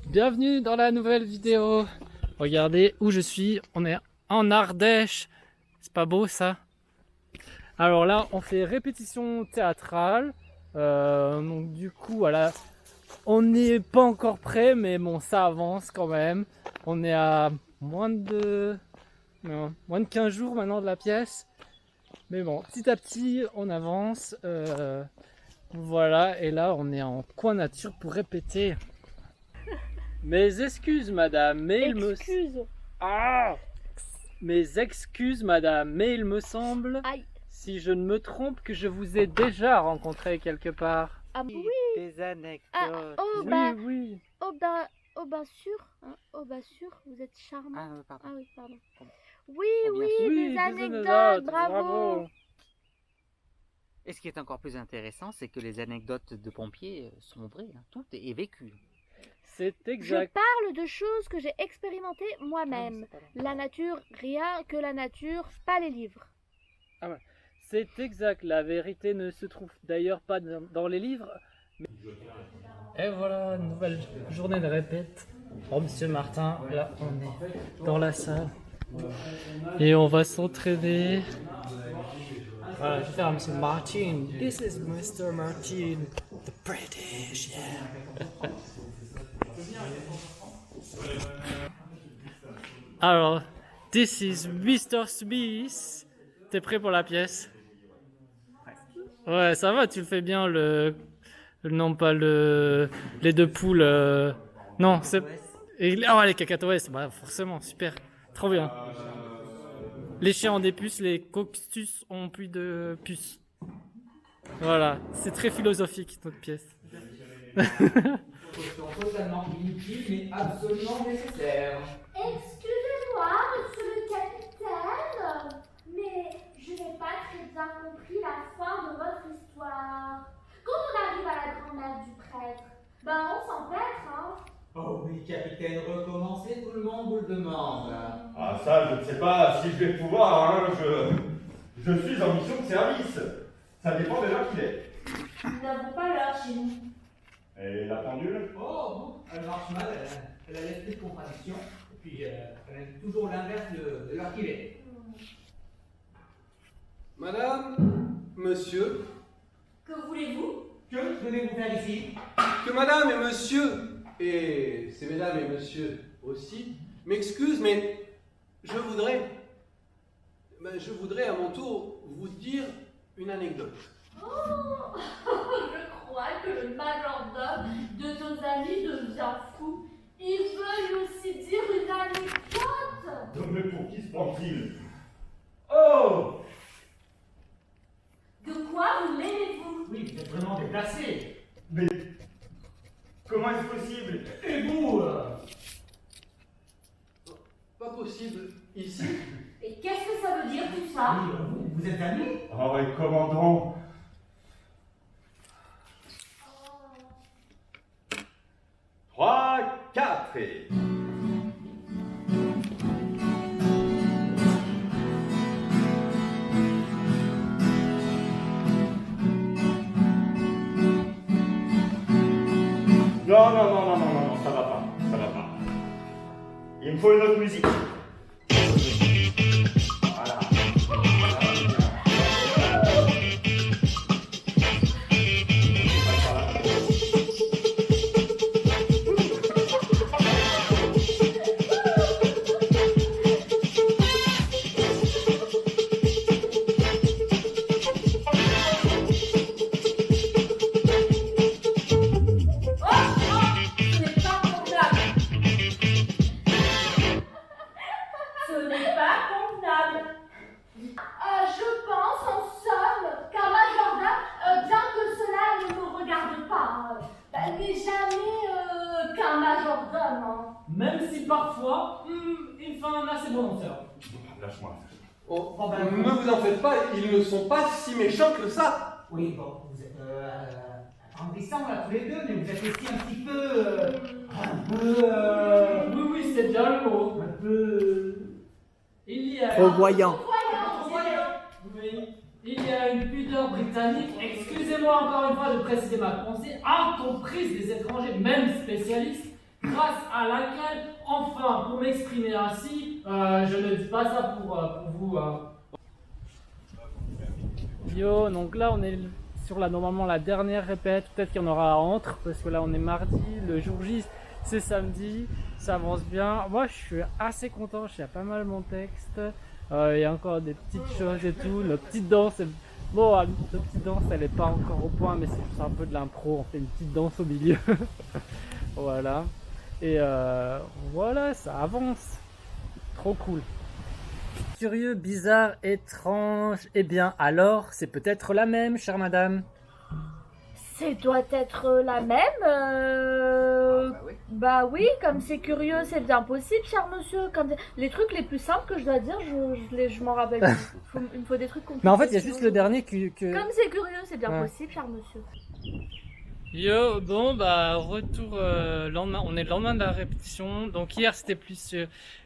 Bienvenue dans la nouvelle vidéo. Regardez où je suis, on est en Ardèche. C'est pas beau ça? Alors là, on fait répétition théâtrale. Donc du coup, voilà, on n'est pas encore prêt, mais bon, ça avance quand même. On est à moins de 15 jours maintenant de la pièce. Mais bon, petit à petit, on avance. Voilà, et là, on est en coin nature pour répéter. Mes excuses, madame, mais il me... Ah! Mes excuses, madame, mais il me semble, Aïe. si je ne me trompe, que je vous ai déjà rencontré quelque part. Ah oui. Des anecdotes. Ah, oh Oui, bah, oui. sûr, hein, sûr, vous êtes charmant. Ah, pardon. Ah oui, pardon. Pardon. Oui, Oh, bien oui, sûr. des anecdotes, bravo. Et ce qui est encore plus intéressant, c'est que les anecdotes de pompiers sont vraies. Hein. Tout est vécu. C'est Je exact. parle de choses que j'ai expérimentées moi-même. Ah, c'est pas La nature, rien que la nature, pas les livres. C'est exact. La vérité ne se trouve d'ailleurs pas dans les livres. Et voilà, nouvelle journée de répète. Oh, Monsieur Martin, là, on est dans la salle. Et on va s'entraîner. Voilà, je vais faire Monsieur Martin. This is Mr. Martin, the British, yeah. Alors, this is Mr. Smith. T'es prêt pour la pièce? Ouais, ça va, tu le fais bien, non pas les deux poules. Non, c'est... Ah ouais, les cacatoès, bah forcément, super, trop bien. Les chiens ont des puces, les coctus ont plus de puces. Voilà, c'est très philosophique notre pièce. Totalement inutile mais absolument nécessaire. Excusez-moi, monsieur le capitaine, mais je n'ai pas très bien compris la fin de votre histoire. Quand on arrive à la grand-mère du prêtre, ben on s'empêtre, hein. Oh oui, capitaine, recommencez, tout le monde vous le demande. Ah ça, je ne sais pas si je vais pouvoir, hein. Je suis en mission de service. Ça dépend de l'heure qu'il est. Nous n'avons pas l'heure chez nous. Et la pendule? Oh bon, elle marche mal, elle a l'esprit de contradiction, et puis elle a toujours l'inverse de l'heure qu'il est. Madame, monsieur, Que voulez-vous? Que venez-vous faire ici? que madame et monsieur, et c'est mesdames et monsieur aussi, m'excusent, mais je voudrais à mon tour vous dire une anecdote. Oh, je crois que le majordome de nos amis devient fou. Il veut lui aussi dire une anecdote. Mais pour qui se prend-il? Oh! De quoi vous l'aimez-vous? Oui, vous êtes vraiment déplacé. Mais comment est-ce possible? Et vous Pas possible ici. Et qu'est-ce que ça veut dire tout ça? Oui, vous êtes amis? Oh, et comment donc? 3, 4 et... Non, ça va pas, ça va pas. Il me faut une autre musique. Voilà. Ce n'est pas convenable. Je pense en somme qu'un majordome, bien que cela ne me regarde pas, n'est jamais qu'un majordome. Hein. Même si parfois, il fait un assez bon danseur. Lâche-moi. Oh, Oh, ben, ne vous en faites pas, ils ne sont pas si méchants que ça. Oui, bon, vous êtes attendrissants là tous les deux, mais vous êtes aussi un petit peu... Oui, c'est bien le mot. un peu... Il y a... Trop voyant. Oui, il y a une pudeur britannique, excusez-moi encore une fois de préciser ma pensée, incomprise des étrangers, même spécialistes, grâce à laquelle, enfin, pour m'exprimer ainsi, je ne dis pas ça pour vous. Hein. Yo, donc là on est sur normalement la dernière répète, peut-être qu'il y en aura entre, parce que là on est mardi, le jour J c'est samedi, ça avance bien. Moi je suis assez content, je suis à pas mal mon texte, il y a encore des petites choses et tout, la petite danse, bon la petite danse elle est pas encore au point, mais c'est juste un peu de l'impro, on fait une petite danse au milieu, voilà, et voilà, ça avance, trop cool. Curieux, bizarre, étrange, eh bien alors, c'est peut-être la même, chère madame. C'est doit être la même. Bah oui. Bah oui, comme c'est curieux, c'est bien possible, cher monsieur. Comme les trucs les plus simples que je dois dire, je m'en rappelle plus. Il me faut des trucs compliqués. Mais en fait, il y a juste le dernier que... Comme c'est curieux, c'est bien Ouais. possible, cher monsieur. Yo, bon bah retour lendemain, on est le lendemain de la répétition, donc hier c'était plus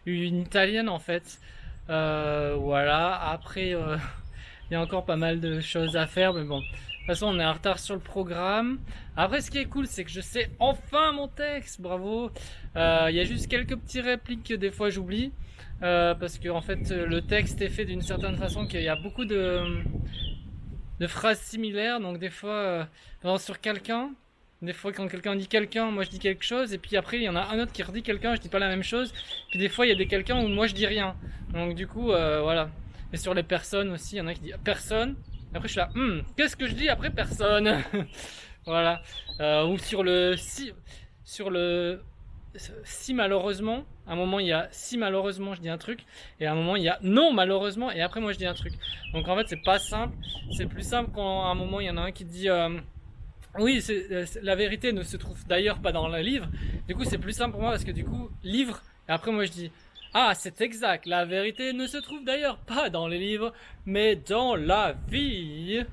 une italienne en fait, voilà, après il y a encore pas mal de choses à faire, mais bon, de toute façon on est en retard sur le programme. Après ce qui est cool c'est que je sais enfin mon texte, bravo, il y a juste quelques petites répliques que des fois j'oublie, parce que en fait le texte est fait d'une certaine façon qu'il y a beaucoup de phrases similaires, donc des fois sur quelqu'un, des fois quand quelqu'un dit quelqu'un, moi je dis quelque chose, et puis après il y en a un autre qui redit quelqu'un, je dis pas la même chose, puis des fois il y a des quelqu'un où moi je dis rien, donc du coup voilà. Et sur les personnes aussi, il y en a qui disent personne, et après je suis là, qu'est-ce que je dis après personne. Voilà, ou sur le si malheureusement, à un moment il y a si malheureusement je dis un truc, et à un moment il y a non malheureusement, et après moi je dis un truc. Donc en fait c'est pas simple, c'est plus simple quand à un moment il y en a un qui dit oui la vérité ne se trouve d'ailleurs pas dans le livre. Du coup c'est plus simple pour moi parce que du coup livre, et après moi je dis ah c'est exact, la vérité ne se trouve d'ailleurs pas dans les livres mais dans la vie.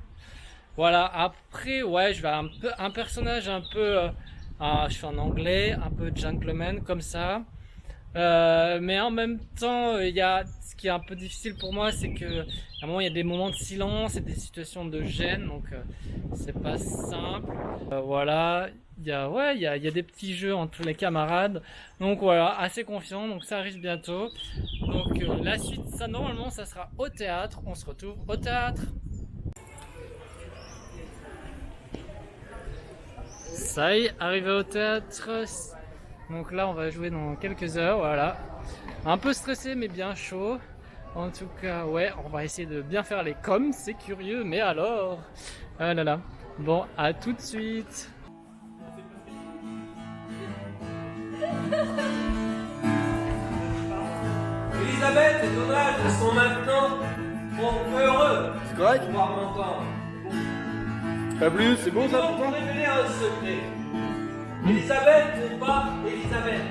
Voilà, après ouais je vais un personnage un peu je fais en anglais, un peu gentleman comme ça. Mais en même temps, il y a ce qui est un peu difficile pour moi, c'est que à un moment il y a des moments de silence et des situations de gêne, donc c'est pas simple. Voilà, il y a des petits jeux entre les camarades, donc voilà, assez confiant, donc ça arrive bientôt. Donc la suite, ça normalement, ça sera au théâtre. On se retrouve au théâtre. Ça y est, arrivé au théâtre. Donc là, on va jouer dans quelques heures, voilà. Un peu stressé, mais bien chaud. En tout cas, ouais, on va essayer de bien faire les coms, c'est curieux, mais alors... Ah là là. Bon, à tout de suite. Elisabeth et Donald sont maintenant heureux C'est correct? de pouvoir m'entendre. Pas plus, c'est bon Ils ça vont pour vous toi? révéler un secret. Elisabeth n'est pas Elisabeth.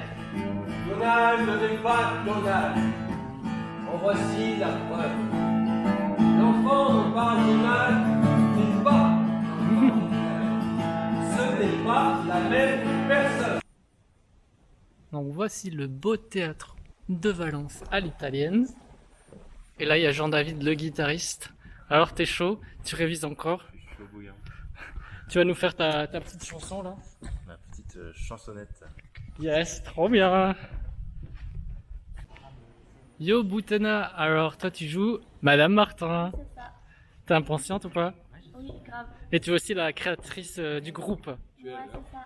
Donald n'est pas Donald. En voici la preuve. L'enfant dont parle Donald n'est pas l'enfant d'Elisabeth. Ce n'est pas la même personne. Donc voici le beau théâtre de Valence à l'italienne. Et là, il y a Jean-David, le guitariste. Alors, t'es chaud? Tu révises encore? Je suis au bouillon. Tu vas nous faire ta petite chanson là? Ma petite chansonnette. Yes, trop bien. Yo Boutena, alors toi tu joues Madame Martin. C'est ça. T'es impatiente ou pas? Oui, grave. Et tu es aussi la créatrice du groupe. Ouais, c'est ça.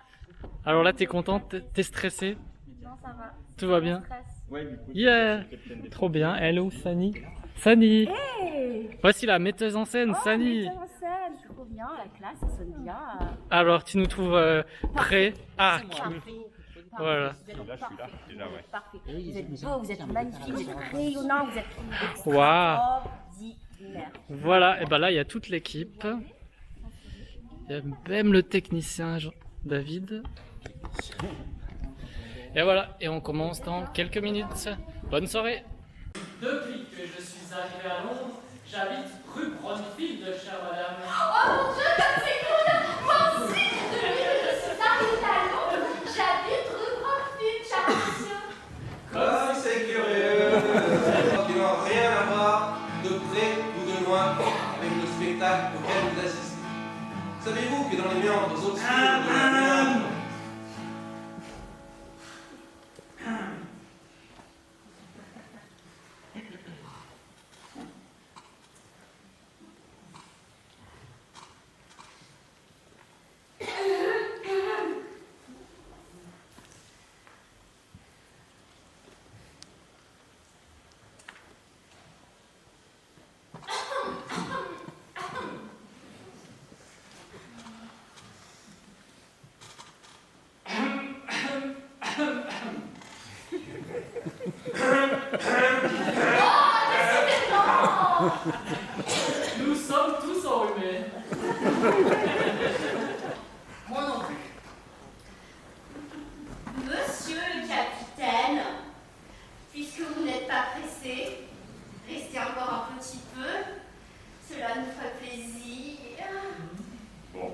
Alors là t'es contente, t'es stressée? Non, ça va. Tout va bien? Stress. Ouais, du coup, Yeah, trop bien. Hello Sani. Sani. Hey, Voici la metteuse en scène, Sani. metteur en scène, trop bien, la classe, ça sonne bien. Alors tu nous trouves prêts? Ah, cool. Parfait. Voilà. là, je suis là, déjà, ouais. Parfait. Vous êtes beau, vous êtes magnifique, vous êtes rayonnant, vous êtes Waouh. extraordinaire. Voilà, et ben là il y a toute l'équipe. Il y a même le technicien David. Et voilà, et on commence dans quelques minutes. Bonne soirée. Depuis que je suis arrivé à Londres, j'habite rue Bronfield, chère madame. Oh mon Dieu, comme c'est cool! Moi aussi, depuis que je suis arrivée à Londres, j'habite rue Brookfield, cher monsieur. Comme c'est curieux. Qui n'ont rien à voir, de près ou de loin, avec le spectacle auquel vous assistez. Savez-vous que dans les méandres obscurs de la mer, Nous sommes tous enrhumés. Moi non plus. Monsieur le capitaine, puisque vous n'êtes pas pressé, restez encore un petit peu. Cela nous ferait plaisir. Bon.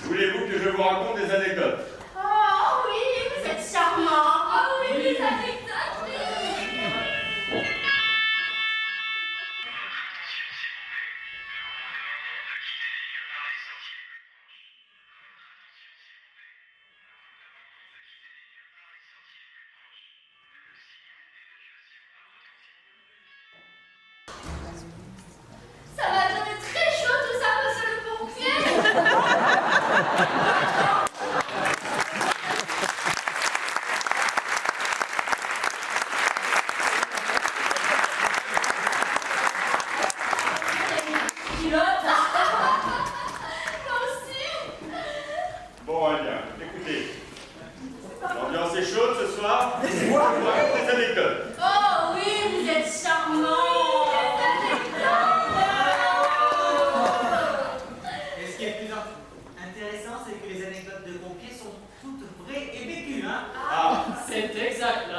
Voulez-vous que je vous raconte des anecdotes? Oh oui, vous êtes charmant. Oh oui, les anecdotes, oui. Ça va donner très chaud tout ça, monsieur le pompier. Pilote. Moi aussi. Bon, eh bien, écoutez. L'ambiance est chaude ce soir. Je vous raconte des anecdotes. Oh oui, vous êtes charmant. Et ce qui est plus intéressant, c'est que les anecdotes de pompiers sont toutes vraies et vécues, hein. C'est exact.